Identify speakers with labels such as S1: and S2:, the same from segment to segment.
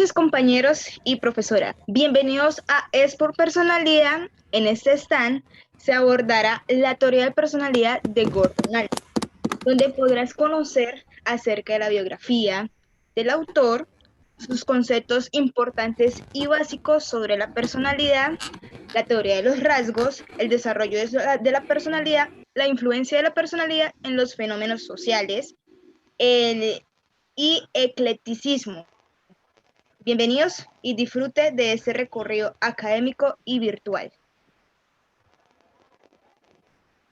S1: noches, compañeros y profesora. Bienvenidos a Es por Personalidad. En este stand se abordará la teoría de personalidad de Gordon Allport, donde podrás conocer acerca de la biografía del autor, sus conceptos importantes y básicos sobre la personalidad, la teoría de los rasgos, el desarrollo de la personalidad, la influencia de la personalidad en los fenómenos sociales, el y eclecticismo. Bienvenidos y disfrute de este recorrido académico y virtual.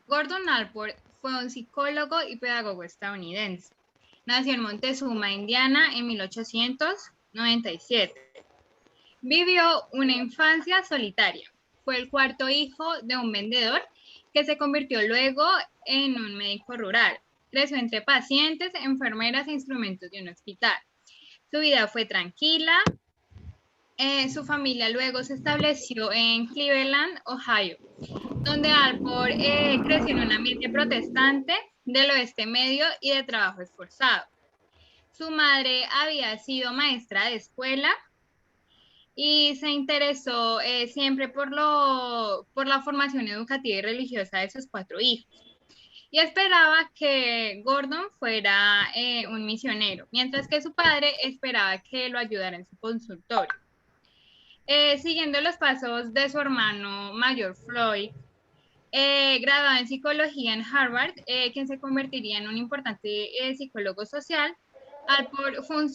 S2: Gordon Allport fue un psicólogo y pedagogo estadounidense. Nació en Montezuma, Indiana, en 1897. Vivió una infancia solitaria. Fue el cuarto hijo de un vendedor que se convirtió luego en un médico rural. Creció entre pacientes, enfermeras e instrumentos de un hospital. Su vida fue tranquila. Su familia luego se estableció en Cleveland, Ohio, donde Allport creció en un ambiente protestante del oeste medio y de trabajo esforzado. Su madre había sido maestra de escuela y se interesó siempre por la formación educativa y religiosa de sus 4 hijos. Y esperaba que Gordon fuera un misionero, mientras que su padre esperaba que lo ayudara en su consultorio. Siguiendo los pasos de su hermano mayor Floyd, graduado en psicología en Harvard, quien se convertiría en un importante psicólogo social. Allport fue un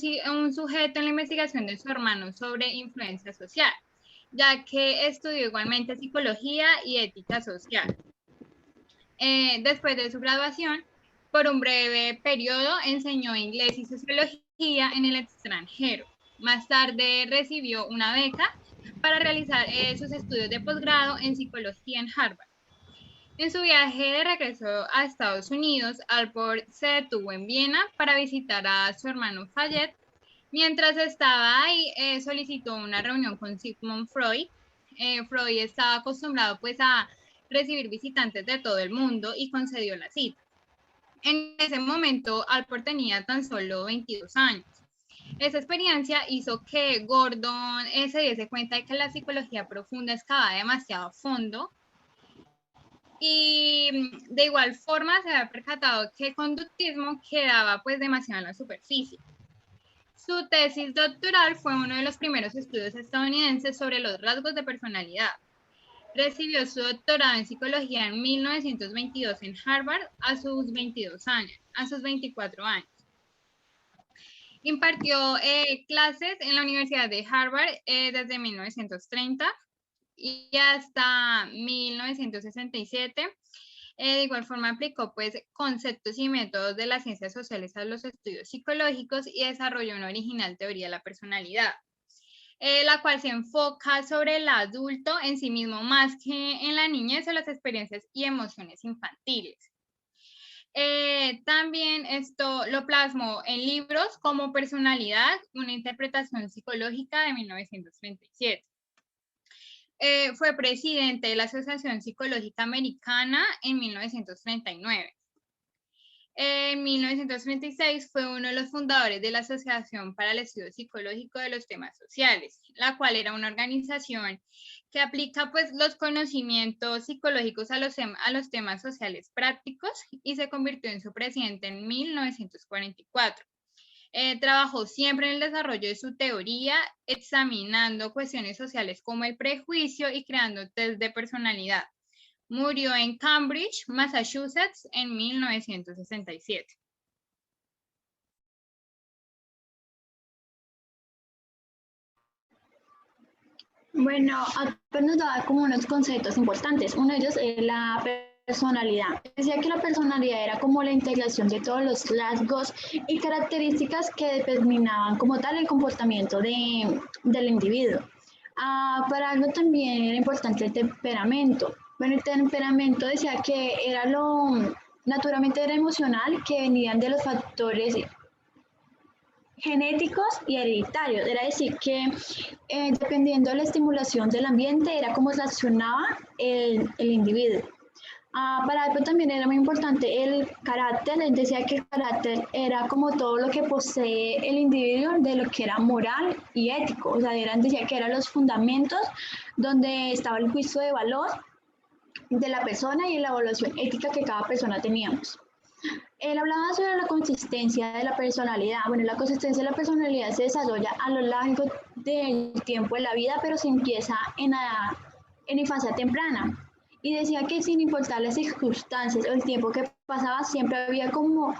S2: sujeto en la investigación de su hermano sobre influencia social, ya que estudió igualmente psicología y ética social. Después de su graduación, por un breve periodo enseñó inglés y sociología en el extranjero. Más tarde recibió una beca para realizar sus estudios de posgrado en psicología en Harvard. En su viaje de regreso a Estados Unidos, Allport se detuvo en Viena para visitar a su hermano Fayette. Mientras estaba ahí, solicitó una reunión con Sigmund Freud. Freud estaba acostumbrado pues a recibir visitantes de todo el mundo y concedió la cita. En ese momento, Allport tenía tan solo 22 años. Esa experiencia hizo que Gordon se diese cuenta de que la psicología profunda excavaba demasiado a fondo y de igual forma se había percatado que el conductismo quedaba pues demasiado en la superficie. Su tesis doctoral fue uno de los primeros estudios estadounidenses sobre los rasgos de personalidad. Recibió su doctorado en psicología en 1922 en Harvard a sus 24 años. Impartió clases en la Universidad de Harvard desde 1930 y hasta 1967. De igual forma aplicó pues conceptos y métodos de las ciencias sociales a los estudios psicológicos y desarrolló una original teoría de la personalidad, la cual se enfoca sobre el adulto en sí mismo más que en la niñez o las experiencias y emociones infantiles. También esto lo plasmó en libros como Personalidad, una interpretación psicológica de 1937. Fue presidente de la Asociación Psicológica Americana en 1939. En 1936 fue uno de los fundadores de la Asociación para el Estudio Psicológico de los Temas Sociales, la cual era una organización que aplica pues los conocimientos psicológicos a los temas sociales prácticos, y se convirtió en su presidente en 1944. Trabajó siempre en el desarrollo de su teoría, examinando cuestiones sociales como el prejuicio y creando test de personalidad. Murió en Cambridge, Massachusetts, en 1967.
S3: Bueno, Alper nos daba como unos conceptos importantes. Uno de ellos es la personalidad. Decía que la personalidad era como la integración de todos los rasgos y características que determinaban como tal el comportamiento del individuo. Para algo también era importante el temperamento. Bueno, el temperamento decía que era naturalmente era emocional, que venían de los factores genéticos y hereditarios. Era decir que dependiendo de la estimulación del ambiente era como se accionaba el individuo. Para Alpo también era muy importante el carácter. Él decía que el carácter era como todo lo que posee el individuo de lo que era moral y ético. O sea, decía que eran los fundamentos donde estaba el juicio de valor de la persona y la evaluación ética que cada persona teníamos. Él hablaba sobre la consistencia de la personalidad. Bueno, la consistencia de la personalidad se desarrolla a lo largo del tiempo de la vida, pero se empieza en infancia temprana. Y decía que sin importar las circunstancias o el tiempo que pasaba, siempre había como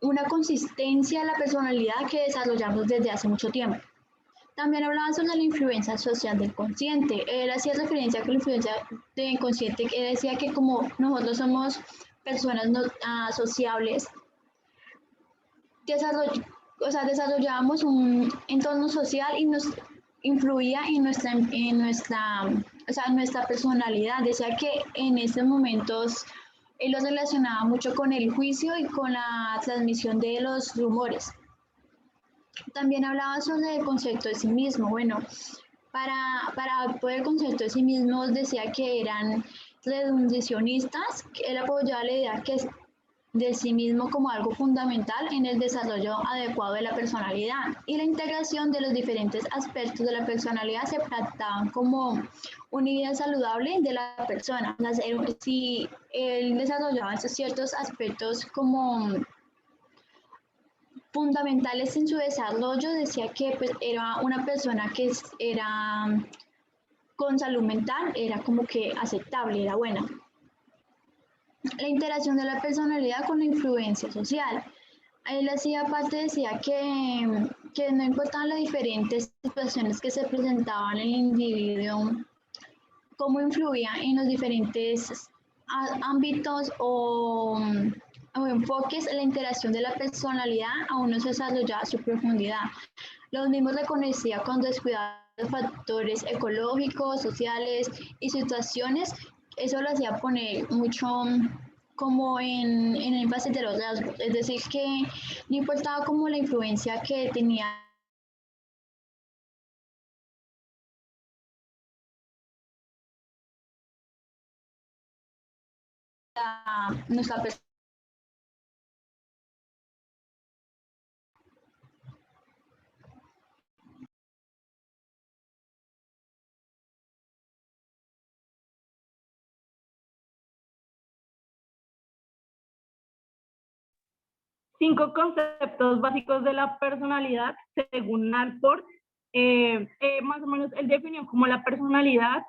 S3: una consistencia de la personalidad que desarrollamos desde hace mucho tiempo. También hablaba sobre la influencia social del consciente. Él hacía referencia a que la influencia del inconsciente, él decía que como nosotros somos personas no, sociables, desarrollábamos un entorno social y nos influía en nuestra personalidad. Decía que en estos momentos él lo relacionaba mucho con el juicio y con la transmisión de los rumores. También hablaba sobre el concepto de sí mismo. Bueno, para poder el concepto de sí mismo decía que eran reduccionistas, que él apoyaba la idea que de sí mismo como algo fundamental en el desarrollo adecuado de la personalidad, y la integración de los diferentes aspectos de la personalidad se trataban como una idea saludable de la persona. O sea, si él desarrollaba esos ciertos aspectos como fundamentales en su desarrollo, decía que pues, era una persona que era con salud mental, era como que aceptable, era buena. La interacción de la personalidad con la influencia social. Él hacía parte, decía que no importaban las diferentes situaciones que se presentaban en el individuo, cómo influía en los diferentes ámbitos o enfoques, la interacción de la personalidad aún no se desarrollaba a su profundidad. Los mismos reconocía con descuidado los factores ecológicos, sociales y situaciones. Eso lo hacía poner mucho como en el énfasis de los rasgos, es decir, que no importaba como la influencia que tenía nuestra persona.
S4: 5 conceptos básicos de la personalidad, según Alport. Más o menos él definió como la personalidad,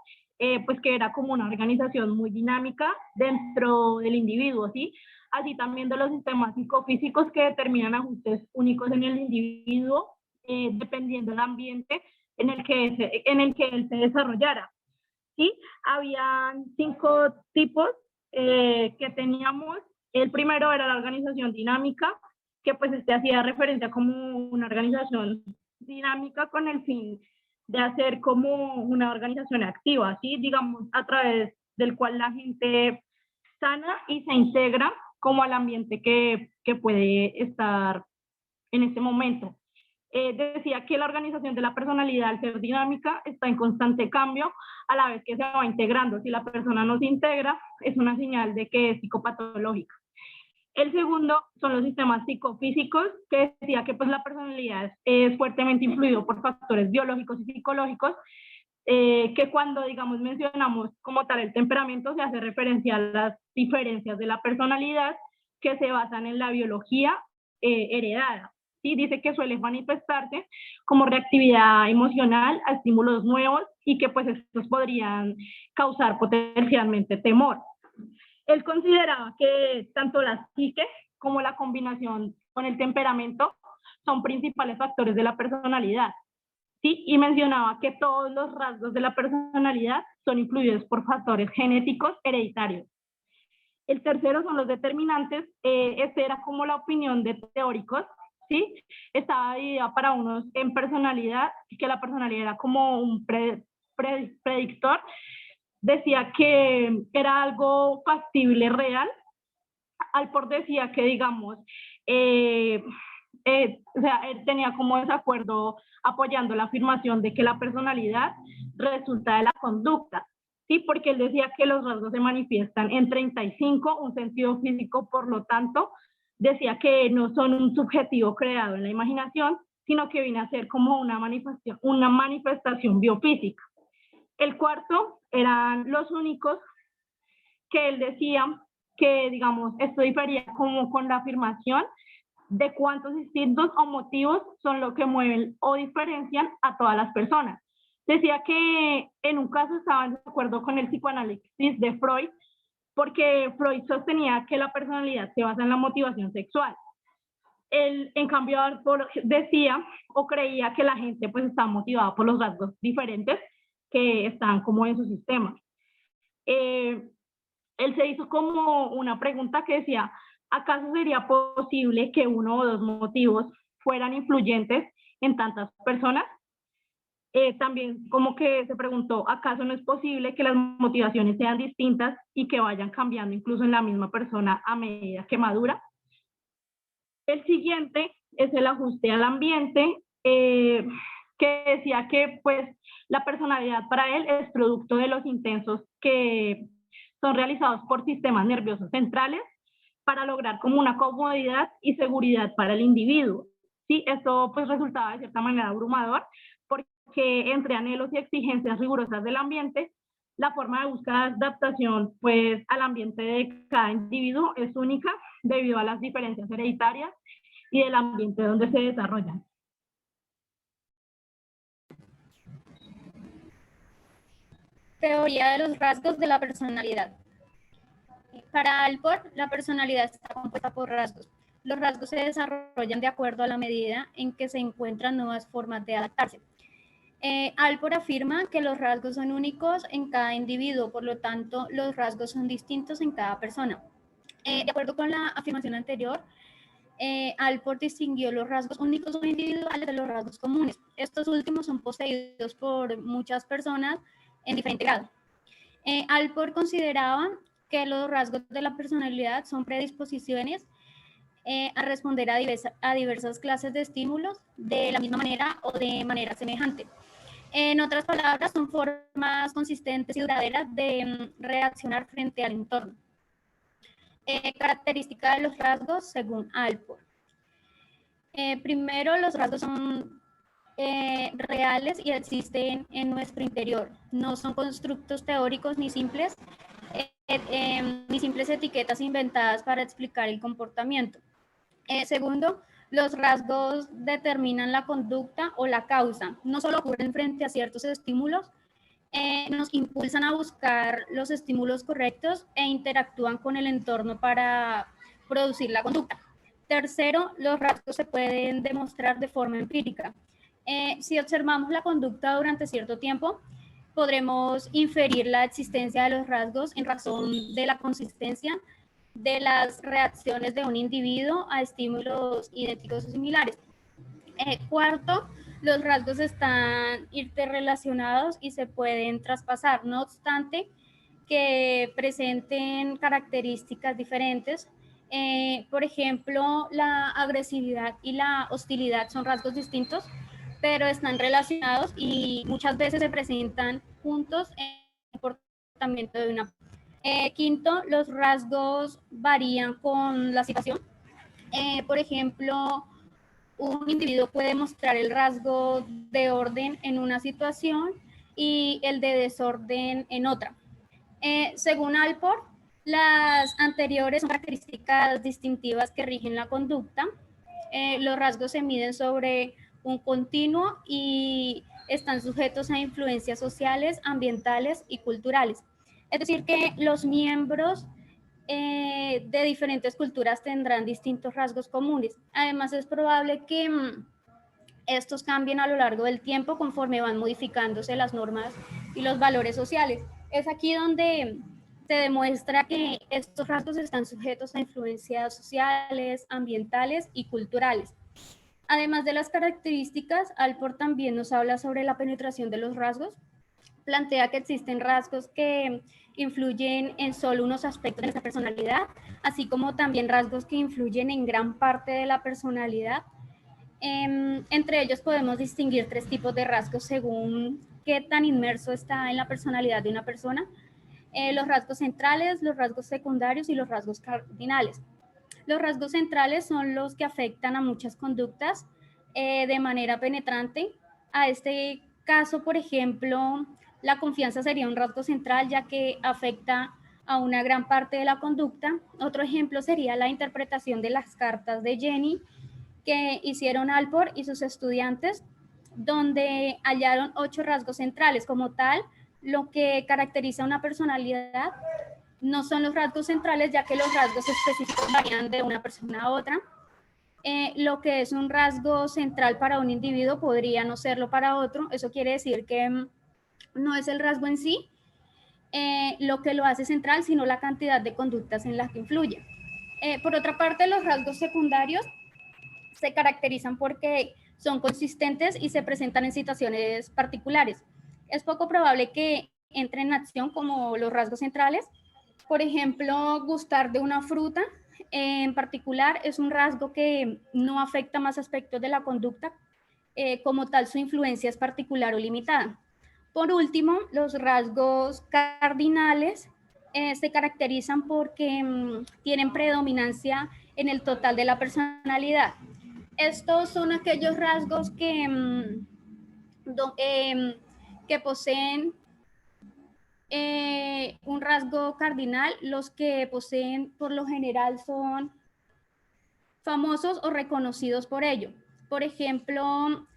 S4: pues que era como una organización muy dinámica dentro del individuo, ¿sí? Así también de los sistemas psicofísicos que determinan ajustes únicos en el individuo, dependiendo del ambiente en el que él se desarrollara, ¿sí? Habían 5 tipos que teníamos. El primero era la organización dinámica, que pues hacía referencia como una organización dinámica con el fin de hacer como una organización activa, ¿sí? Digamos, a través del cual la gente sana y se integra como al ambiente que puede estar en este momento. Decía que la organización de la personalidad, al ser dinámica, está en constante cambio a la vez que se va integrando. Si la persona no se integra, es una señal de que es psicopatológica. El segundo son los sistemas psicofísicos, que decía que pues, la personalidad es fuertemente influido por factores biológicos y psicológicos, que cuando, digamos, mencionamos como tal el temperamento, se hace referencia a las diferencias de la personalidad que se basan en la biología heredada. ¿Sí? Dice que suele manifestarse como reactividad emocional a estímulos nuevos y que pues estos podrían causar potencialmente temor. Él consideraba que tanto la psique como la combinación con el temperamento son principales factores de la personalidad, ¿sí? Y mencionaba que todos los rasgos de la personalidad son influidos por factores genéticos hereditarios. El tercero son los determinantes. Esta era como la opinión de teóricos, ¿sí? Estaba dividida para unos en personalidad, que la personalidad era como un predictor. Decía que era algo factible, real. Alport decía que, digamos, o sea, él tenía como desacuerdo apoyando la afirmación de que la personalidad resulta de la conducta, Sí, porque él decía que los rasgos se manifiestan en 35, un sentido físico, por lo tanto, decía que no son un subjetivo creado en la imaginación, sino que viene a ser como una manifestación biofísica. El cuarto eran los únicos, que él decía que, digamos, esto difería como con la afirmación de cuántos instintos o motivos son lo que mueven o diferencian a todas las personas. Decía que en un caso estaban de acuerdo con el psicoanálisis de Freud, porque Freud sostenía que la personalidad se basa en la motivación sexual. Él, en cambio, decía o creía que la gente pues está motivada por los rasgos diferentes que están como en su sistema. Él se hizo como una pregunta que decía, ¿acaso sería posible que uno o dos motivos fueran influyentes en tantas personas? También como que se preguntó, ¿acaso no es posible que las motivaciones sean distintas y que vayan cambiando incluso en la misma persona a medida que madura? El siguiente es el ajuste al ambiente, que decía que pues la personalidad para él es producto de los intensos que son realizados por sistemas nerviosos centrales para lograr como una comodidad y seguridad para el individuo. Sí, esto pues resultaba de cierta manera abrumador, porque entre anhelos y exigencias rigurosas del ambiente, la forma de buscar adaptación pues al ambiente de cada individuo es única debido a las diferencias hereditarias y del ambiente donde se desarrollan.
S5: Teoría de los rasgos de la personalidad. Para Alport, la personalidad está compuesta por rasgos. Los rasgos se desarrollan de acuerdo a la medida en que se encuentran nuevas formas de adaptarse. Alport afirma que los rasgos son únicos en cada individuo, por lo tanto, los rasgos son distintos en cada persona. De acuerdo con la afirmación anterior, Alport distinguió los rasgos únicos o individuales de los rasgos comunes. Estos últimos son poseídos por muchas personas en diferente grado. Alport consideraba que los rasgos de la personalidad son predisposiciones a responder a diversas clases de estímulos de la misma manera o de manera semejante. En otras palabras, son formas consistentes y duraderas de reaccionar frente al entorno. Característica de los rasgos según Alport. Primero, los rasgos son reales y existen en nuestro interior. No son constructos teóricos ni simples etiquetas inventadas para explicar el comportamiento. Segundo, los rasgos determinan la conducta o la causa. No solo ocurren frente a ciertos estímulos, nos impulsan a buscar los estímulos correctos e interactúan con el entorno para producir la conducta. Tercero, los rasgos se pueden demostrar de forma empírica. Si observamos la conducta durante cierto tiempo, podremos inferir la existencia de los rasgos en razón de la consistencia de las reacciones de un individuo a estímulos idénticos o similares. Cuarto, los rasgos están interrelacionados y se pueden traspasar, no obstante que presenten características diferentes. Por ejemplo, la agresividad y la hostilidad son rasgos distintos, pero están relacionados y muchas veces se presentan juntos en el comportamiento de una. Quinto, los rasgos varían con la situación. Por ejemplo, un individuo puede mostrar el rasgo de orden en una situación y el de desorden en otra. Según Alport, las anteriores son características distintivas que rigen la conducta. Los rasgos se miden sobre un continuo y están sujetos a influencias sociales, ambientales y culturales. Es decir, que los miembros de diferentes culturas tendrán distintos rasgos comunes. Además, es probable que estos cambien a lo largo del tiempo conforme van modificándose las normas y los valores sociales. Es aquí donde se demuestra que estos rasgos están sujetos a influencias sociales, ambientales y culturales. Además de las características, Alport también nos habla sobre la penetración de los rasgos. Plantea que existen rasgos que influyen en solo unos aspectos de nuestra personalidad, así como también rasgos que influyen en gran parte de la personalidad. Entre ellos podemos distinguir 3 tipos de rasgos según qué tan inmerso está en la personalidad de una persona. Los rasgos centrales, los rasgos secundarios y los rasgos cardinales. Los rasgos centrales son los que afectan a muchas conductas de manera penetrante. A este caso, por ejemplo, la confianza sería un rasgo central, ya que afecta a una gran parte de la conducta. Otro ejemplo sería la interpretación de las cartas de Jenny que hicieron Alport y sus estudiantes, donde hallaron 8 rasgos centrales. Como tal, lo que caracteriza una personalidad no son los rasgos centrales, ya que los rasgos específicos varían de una persona a otra. Lo que es un rasgo central para un individuo podría no serlo para otro. Eso quiere decir que no es el rasgo en sí lo que lo hace central, sino la cantidad de conductas en las que influye. Por otra parte, los rasgos secundarios se caracterizan porque son consistentes y se presentan en situaciones particulares. Es poco probable que entren en acción como los rasgos centrales. Por ejemplo, gustar de una fruta en particular es un rasgo que no afecta más aspectos de la conducta, como tal su influencia es particular o limitada. Por último, los rasgos cardinales se caracterizan porque tienen predominancia en el total de la personalidad. Estos son aquellos rasgos que poseen un rasgo cardinal. Los que poseen por lo general son famosos o reconocidos por ello. Por ejemplo,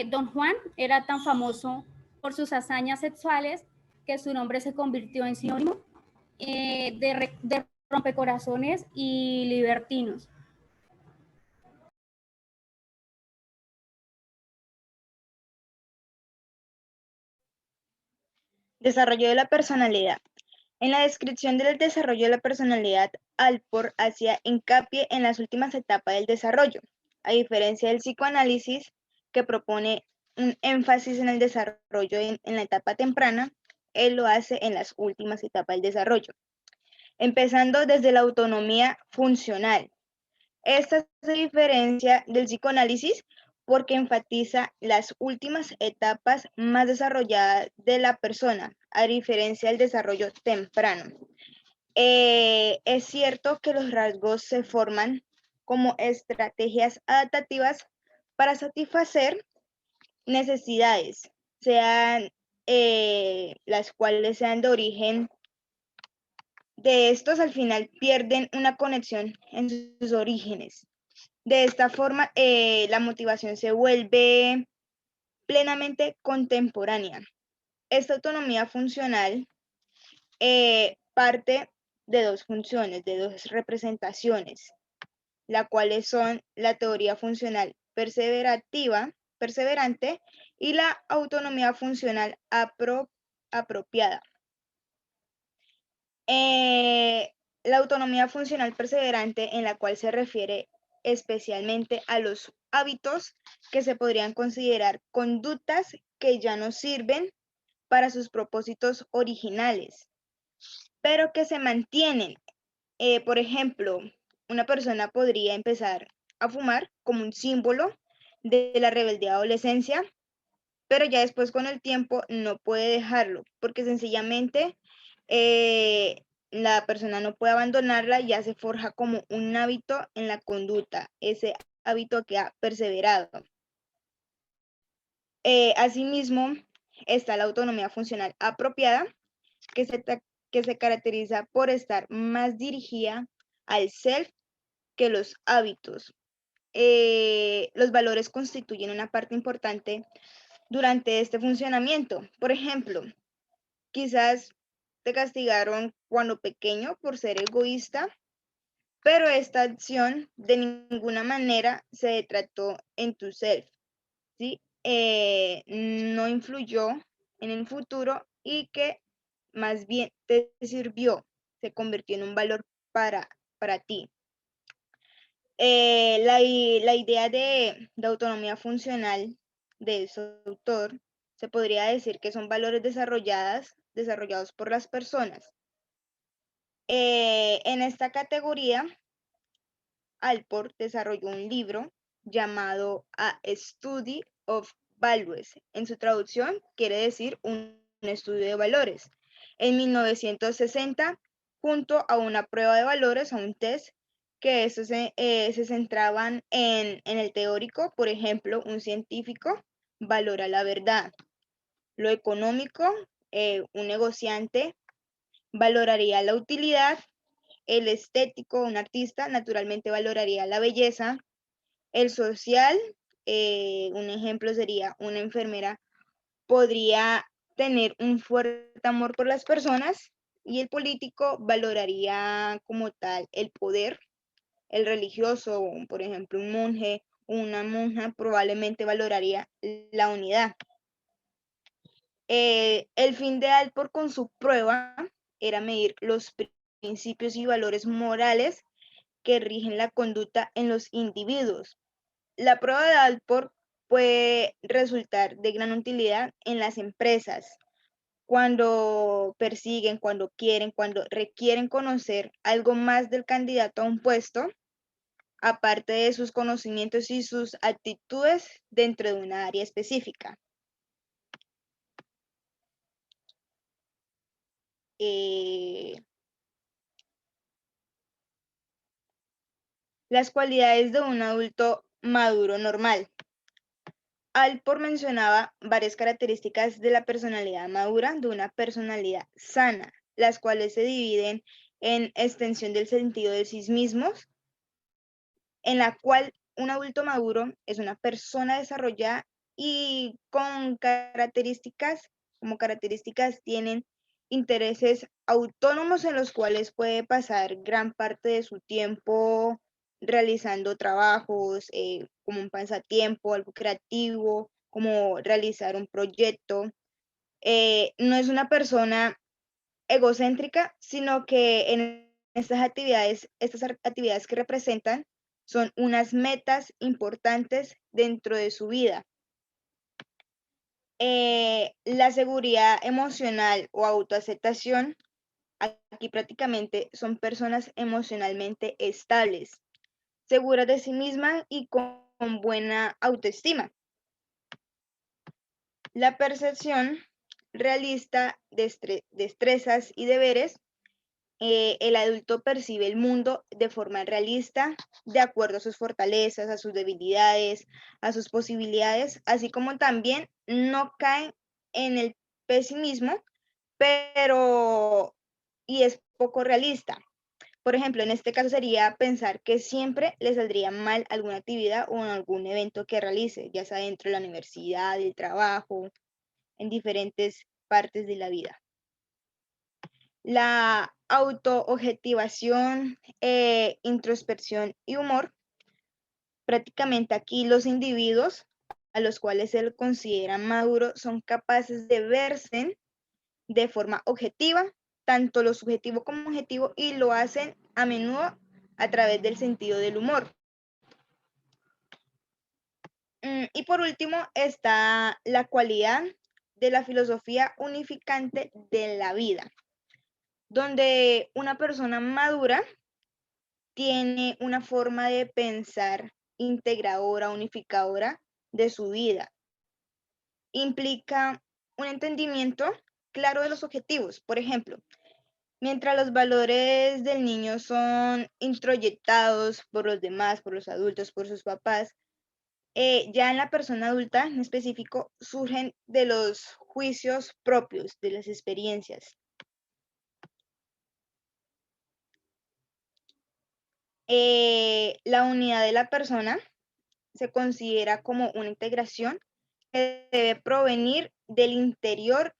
S5: Don Juan era tan famoso por sus hazañas sexuales que su nombre se convirtió en sinónimo de rompecorazones y libertinos.
S1: Desarrollo de la personalidad. En la descripción del desarrollo de la personalidad, Alport hacía hincapié en las últimas etapas del desarrollo, a diferencia del psicoanálisis, que propone un énfasis en el desarrollo en la etapa temprana. Él lo hace en las últimas etapas del desarrollo, empezando desde la autonomía funcional. Esta se diferencia del psicoanálisis porque enfatiza las últimas etapas más desarrolladas de la persona, a diferencia del desarrollo temprano. Es cierto que los rasgos se forman como estrategias adaptativas para satisfacer necesidades, sean las cuales sean de origen de estos, al final pierden una conexión en sus orígenes. De esta forma, la motivación se vuelve plenamente contemporánea. Esta autonomía funcional parte de 2 funciones, de 2 representaciones, las cuales son la teoría funcional perseverante y la autonomía funcional apropiada. La autonomía funcional perseverante, en la cual se refiere especialmente a los hábitos que se podrían considerar conductas que ya no sirven para sus propósitos originales, pero que se mantienen. Por ejemplo, una persona podría empezar a fumar como un símbolo de la rebeldía de adolescencia, pero ya después con el tiempo no puede dejarlo, porque sencillamente la persona no puede abandonarla, ya se forja como un hábito en la conducta, ese hábito que ha perseverado. Asimismo, está la autonomía funcional apropiada, que se caracteriza por estar más dirigida al self que los hábitos. Los valores constituyen una parte importante durante este funcionamiento. Por ejemplo, quizás te castigaron cuando pequeño por ser egoísta, pero esta acción de ninguna manera se trató en tu self, ¿sí? No influyó en el futuro y que más bien te sirvió, se convirtió en un valor para ti. La idea de autonomía funcional de su autor se podría decir que son valores desarrollados por las personas. En esta categoría, Alport desarrolló un libro llamado A Study of Values. En su traducción quiere decir un estudio de valores. En 1960, junto a una prueba de valores, a un test, que estos se centraban en el teórico. Por ejemplo, un científico valora la verdad. Lo económico, un negociante valoraría la utilidad. El estético, un artista, naturalmente valoraría la belleza. El social, un ejemplo sería una enfermera, podría tener un fuerte amor por las personas. Y el político valoraría como tal el poder. El religioso, por ejemplo, un monje o una monja, probablemente valoraría la unidad. El fin de Alport con su prueba era medir los principios y valores morales que rigen la conducta en los individuos. La prueba de Alport puede resultar de gran utilidad en las empresas cuando persiguen, cuando quieren, cuando requieren conocer algo más del candidato a un puesto, aparte de sus conocimientos y sus actitudes dentro de una área específica. Las cualidades de un adulto maduro normal. Alport mencionaba varias características de la personalidad madura de una personalidad sana, las cuales se dividen en extensión del sentido de sí mismos, en la cual un adulto maduro es una persona desarrollada y con características, como características tienen intereses autónomos en los cuales puede pasar gran parte de su tiempo realizando trabajos, como un pasatiempo, algo creativo, como realizar un proyecto. No es una persona egocéntrica, sino que en estas actividades que representan son unas metas importantes dentro de su vida. La seguridad emocional o autoaceptación, aquí prácticamente son personas emocionalmente estables, seguras de sí mismas y con buena autoestima. La percepción realista de destrezas y deberes. El adulto percibe el mundo de forma realista, de acuerdo a sus fortalezas, a sus debilidades, a sus posibilidades, así como también no cae en el pesimismo, pero y es poco realista. Por ejemplo, en este caso sería pensar que siempre le saldría mal alguna actividad o algún evento que realice, ya sea dentro de la universidad, del trabajo, en diferentes partes de la vida. La autoobjetivación, introspección y humor. Prácticamente aquí los individuos a los cuales se les considera maduros son capaces de verse de forma objetiva, tanto lo subjetivo como objetivo, y lo hacen a menudo a través del sentido del humor. Y por último está la cualidad de la filosofía unificante de la vida, donde una persona madura tiene una forma de pensar integradora, unificadora de su vida. Implica un entendimiento claro de los objetivos. Por ejemplo, mientras los valores del niño son introyectados por los demás, por los adultos, por sus papás, ya en la persona adulta en específico surgen de los juicios propios, de las experiencias. La unidad de la persona se considera como una integración que debe provenir del interior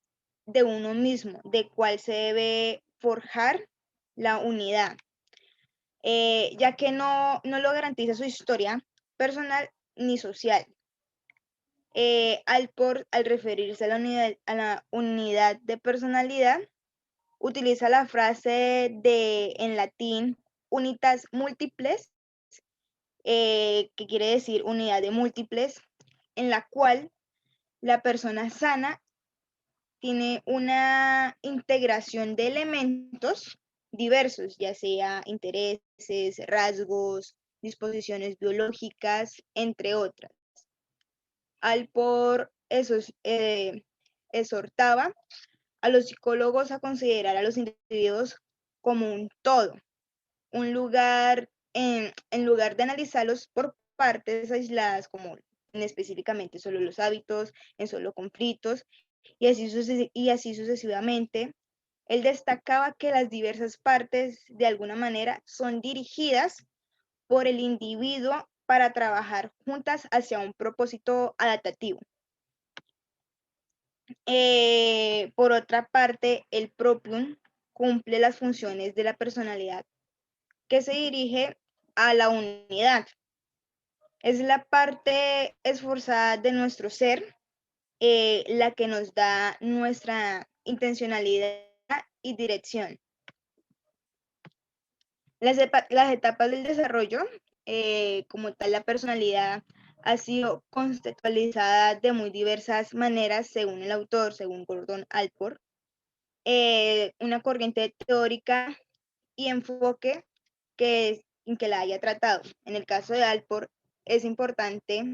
S1: de uno mismo, de cual se debe forjar la unidad, ya que no lo garantiza su historia personal ni social. Al referirse a la unidad de personalidad, utiliza la frase en latín unitas múltiples, que quiere decir unidad de múltiples, en la cual la persona sana tiene una integración de elementos diversos, ya sea intereses, rasgos, disposiciones biológicas, entre otras. Alport exhortaba a los psicólogos a considerar a los individuos como un todo, en lugar de analizarlos por partes aisladas, como específicamente solo los hábitos, en solo conflictos, y así sucesivamente. Él destacaba que las diversas partes, de alguna manera, son dirigidas por el individuo para trabajar juntas hacia un propósito adaptativo. Por otra parte, el propium cumple las funciones de la personalidad que se dirige a la unidad. Es la parte esforzada de nuestro ser, la que nos da nuestra intencionalidad y dirección. Las etapas del desarrollo, como tal, la personalidad ha sido conceptualizada de muy diversas maneras según el autor, según Gordon Allport. Una corriente teórica y enfoque en que la haya tratado. En el caso de Allport, es importante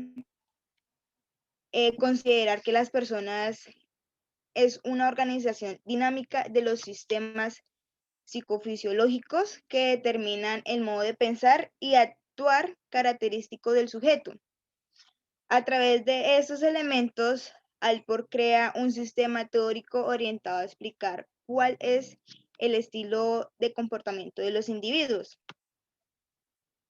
S1: considerar que las personas es una organización dinámica de los sistemas psicofisiológicos que determinan el modo de pensar y actuar característico del sujeto. A través de esos elementos, Allport crea un sistema teórico orientado a explicar cuál es el estilo de comportamiento de los individuos.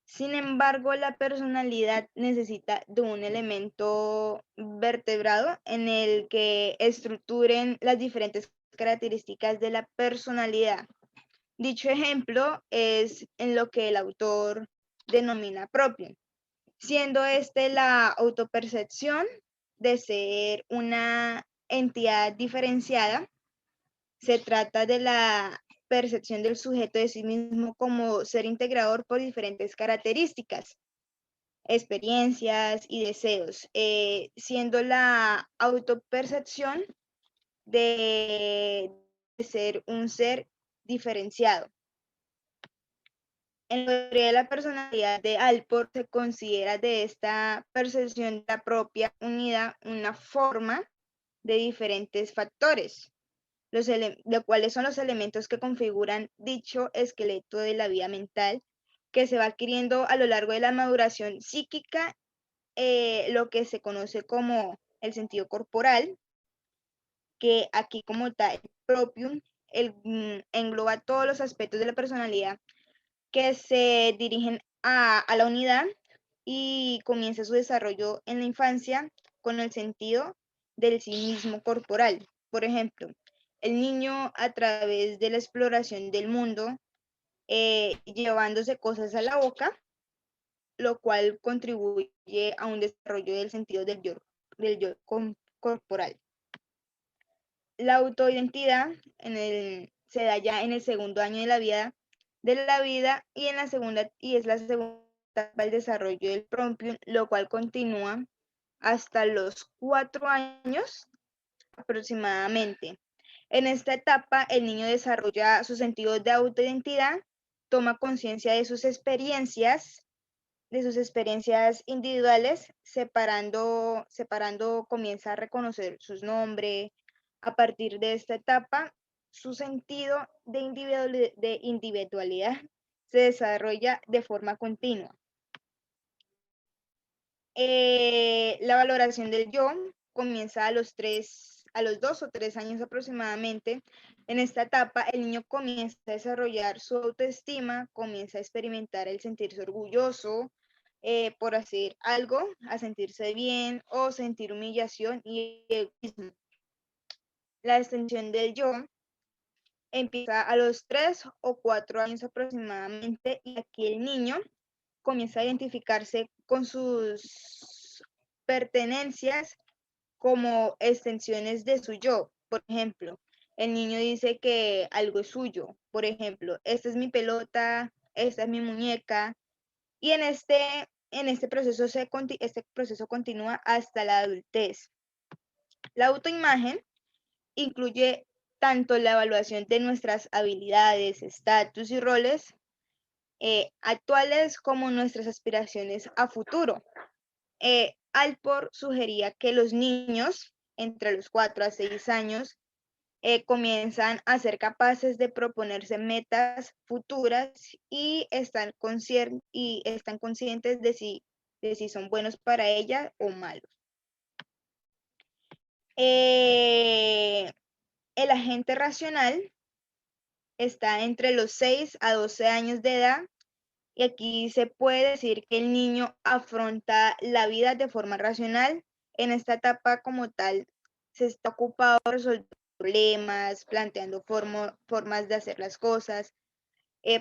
S1: Sin embargo, la personalidad necesita de un elemento vertebrado en el que estructuren las diferentes características de la personalidad. Dicho ejemplo es en lo que el autor denomina propio, siendo la autopercepción de ser una entidad diferenciada. Se trata de la percepción del sujeto de sí mismo como ser integrador por diferentes características, experiencias y deseos, siendo la autopercepción de ser un ser diferenciado. En la teoría de la personalidad de Allport se considera de esta percepción de la propia unidad una forma de diferentes factores, los cuales son los elementos que configuran dicho esqueleto de la vida mental que se va adquiriendo a lo largo de la maduración psíquica, lo que se conoce como el sentido corporal, que aquí como tal, propium, engloba todos los aspectos de la personalidad que se dirigen a la unidad y comienza su desarrollo en la infancia con el sentido del sí mismo corporal. Por ejemplo, el niño a través de la exploración del mundo, llevándose cosas a la boca, lo cual contribuye a un desarrollo del sentido del yo corporal. La autoidentidad se da ya en el segundo año de la vida y es la segunda etapa del desarrollo del propium, lo cual continúa hasta los 4 años aproximadamente. En esta etapa, el niño desarrolla su sentido de autoidentidad, toma conciencia de sus experiencias individuales, separando, comienza a reconocer sus nombres. A partir de esta etapa, su sentido de individualidad se desarrolla de forma continua. La valoración del yo comienza a los 2 o 3 años aproximadamente. En esta etapa, el niño comienza a desarrollar su autoestima, comienza a experimentar el sentirse orgulloso por hacer algo, a sentirse bien o sentir humillación y egoísmo. La extensión del yo empieza a los 3 o 4 años aproximadamente y aquí el niño comienza a identificarse con sus pertenencias como extensiones de su yo. Por ejemplo, el niño dice que algo es suyo. Por ejemplo, esta es mi pelota, esta es mi muñeca. Y en este proceso, este proceso continúa hasta la adultez. La autoimagen incluye tanto la evaluación de nuestras habilidades, estatus y roles, actuales como nuestras aspiraciones a futuro. Alport sugería que los niños entre los 4 a 6 años comienzan a ser capaces de proponerse metas futuras y están conscientes de si son buenos para ella o malos. El agente racional está entre los 6 a 12 años de edad y aquí se puede decir que el niño afronta la vida de forma racional. En esta etapa como tal se está ocupado de resolver problemas, planteando formas de hacer las cosas.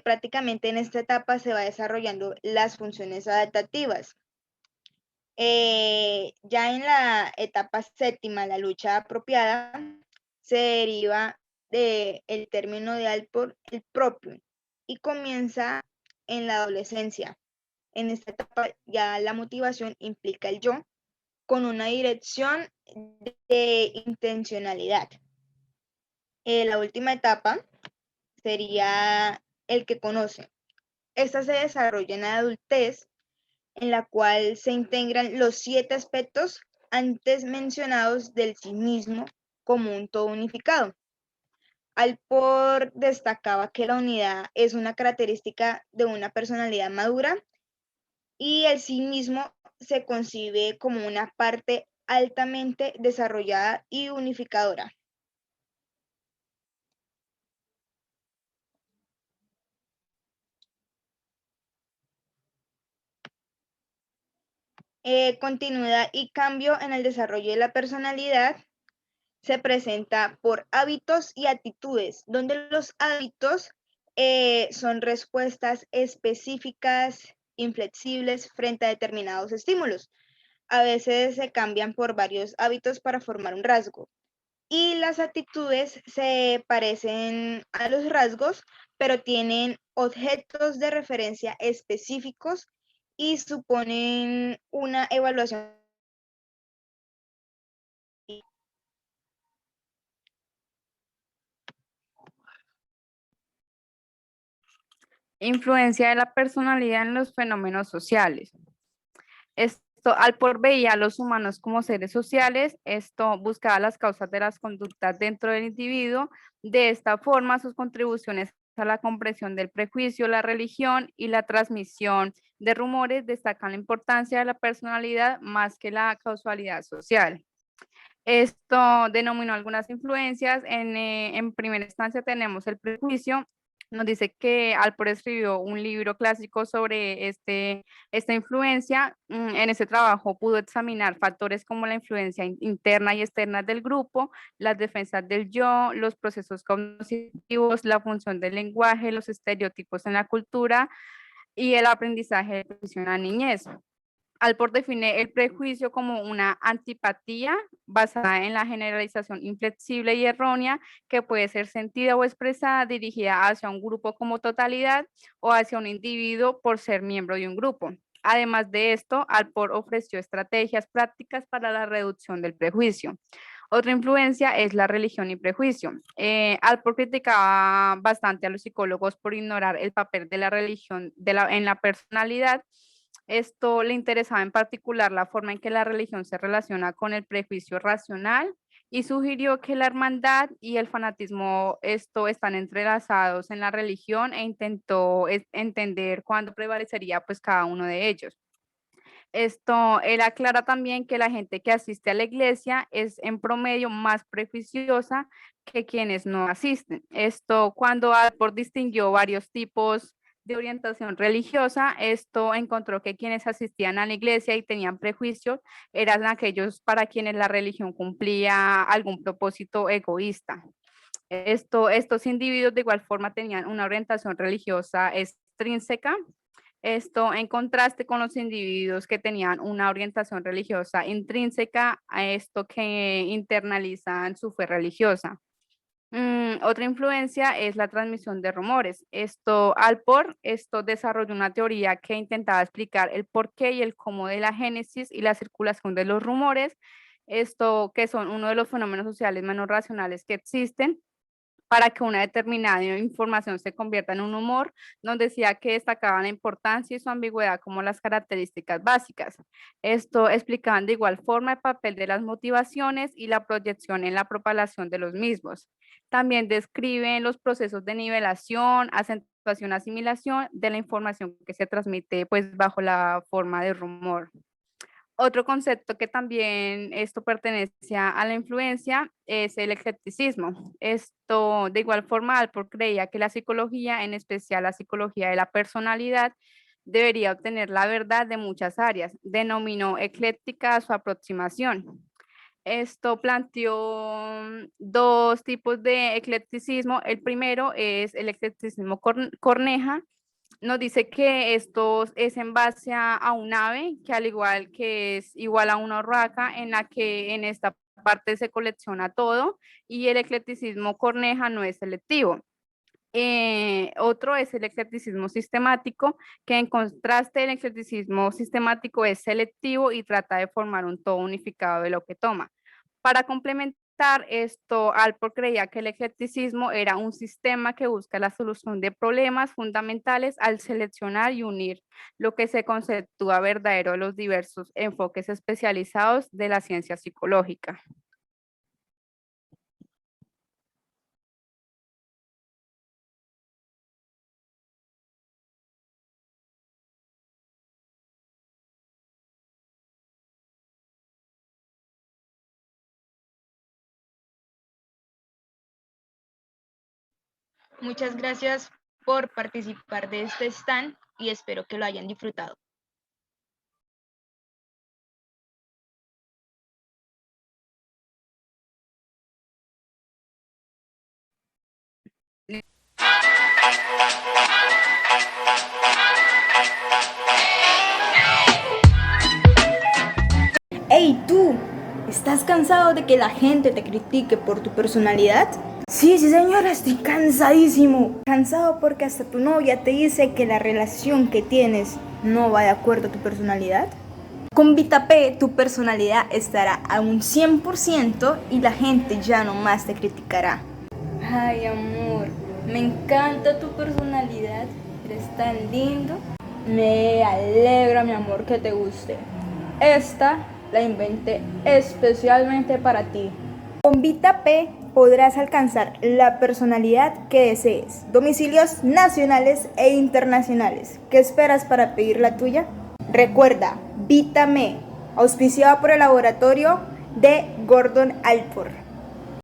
S1: Prácticamente en esta etapa se va desarrollando las funciones adaptativas. Ya en la etapa séptima, la lucha apropiada, se deriva del término de Alport, el propio, y comienza en la adolescencia. En esta etapa ya la motivación implica el yo con una dirección de intencionalidad. La última etapa sería el que conoce. Esta se desarrolla en la adultez, en la cual se integran los 7 aspectos antes mencionados del sí mismo como un todo unificado. Alport destacaba que la unidad es una característica de una personalidad madura y el sí mismo se concibe como una parte altamente desarrollada y unificadora. Continuidad y cambio en el desarrollo de la personalidad se presenta por hábitos y actitudes, donde los hábitos son respuestas específicas, inflexibles frente a determinados estímulos. A veces se cambian por varios hábitos para formar un rasgo. Y las actitudes se parecen a los rasgos, pero tienen objetos de referencia específicos y suponen una evaluación.
S6: Influencia de la personalidad en los fenómenos sociales. Esto, Alport veía a los humanos como seres sociales, esto buscaba las causas de las conductas dentro del individuo. De esta forma, sus contribuciones a la comprensión del prejuicio, la religión y la transmisión de rumores destacan la importancia de la personalidad más que la causalidad social. Esto denominó algunas influencias. En primera instancia tenemos el prejuicio. Nos dice que Alport escribió un libro clásico sobre esta influencia. En ese trabajo pudo examinar factores como la influencia interna y externa del grupo, las defensas del yo, los procesos cognitivos, la función del lenguaje, los estereotipos en la cultura y el aprendizaje de la niñez. Alport define el prejuicio como una antipatía basada en la generalización inflexible y errónea que puede ser sentida o expresada dirigida hacia un grupo como totalidad o hacia un individuo por ser miembro de un grupo. Además de esto, Alport ofreció estrategias prácticas para la reducción del prejuicio. Otra influencia es la religión y prejuicio. Alport criticaba bastante a los psicólogos por ignorar el papel de la religión en la personalidad. Esto le interesaba en particular la forma en que la religión se relaciona con el prejuicio racional y sugirió que la hermandad y el fanatismo están entrelazados en la religión e intentó entender cuándo prevalecería pues cada uno de ellos. Él aclara también que la gente que asiste a la iglesia es en promedio más prejuiciosa que quienes no asisten. Cuando Alport distinguió varios tipos de orientación religiosa, encontró que quienes asistían a la iglesia y tenían prejuicios eran aquellos para quienes la religión cumplía algún propósito egoísta. Estos individuos de igual forma tenían una orientación religiosa extrínseca, en contraste con los individuos que tenían una orientación religiosa intrínseca, a esto que internalizan su fe religiosa. Otra influencia es la transmisión de rumores. Alport desarrolló una teoría que intentaba explicar el porqué y el cómo de la génesis y la circulación de los rumores, que son uno de los fenómenos sociales menos racionales que existen. para que una determinada información se convierta en un humor, donde decía que destacaban la importancia y su ambigüedad como las características básicas. Esto explicaban de igual forma el papel de las motivaciones y la proyección en la propagación de los mismos. También describen los procesos de nivelación, acentuación, asimilación de la información que se transmite pues bajo la forma de rumor. Otro concepto que también esto pertenece a la influencia es el eclecticismo. Esto, de igual forma, Alport creía que la psicología, en especial la psicología de la personalidad, debería obtener la verdad de muchas áreas. Denominó ecléctica a su aproximación. Esto planteó dos tipos de eclecticismo. El primero es el eclecticismo Corneja. Nos dice que esto es en base a un ave, que al igual que es igual a una urraca, en la que en esta parte se colecciona todo, y el eclecticismo Corneja no es selectivo. Otro es el eclecticismo sistemático, que en contraste el eclecticismo sistemático es selectivo y trata de formar un todo unificado de lo que toma. Para complementar esto, Alport creía que el eclecticismo era un sistema que busca la solución de problemas fundamentales al seleccionar y unir lo que se conceptúa verdadero de los diversos enfoques especializados de la ciencia psicológica.
S1: Muchas gracias por participar de este stand y espero que lo hayan disfrutado. ¡Hey tú! ¿Estás cansado de que la gente te critique por tu personalidad? Sí, señora, estoy cansadísimo. Cansado porque hasta tu novia te dice que la relación que tienes no va de acuerdo a tu personalidad. Con VitaP tu personalidad estará a un 100% y la gente ya no más te criticará. Ay, amor, me encanta tu personalidad. Eres tan lindo. Me alegra, mi amor, que te guste. Esta la inventé especialmente para ti. Con VitaP podrás alcanzar la personalidad que desees. Domicilios nacionales e internacionales. ¿Qué esperas para pedir la tuya? Recuerda, VitaMe, auspiciado por el laboratorio de Gordon Alport.